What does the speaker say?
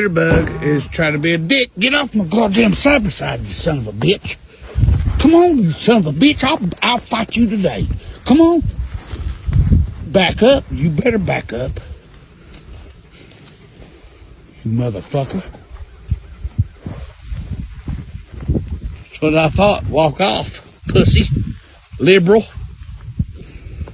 Bug is trying to be a dick. Get off my goddamn side beside you, son of a bitch. Come on, you son of a bitch. I'll fight you today. Come on. Back up. You better back up. You motherfucker. That's what I thought. Walk off, pussy. Liberal.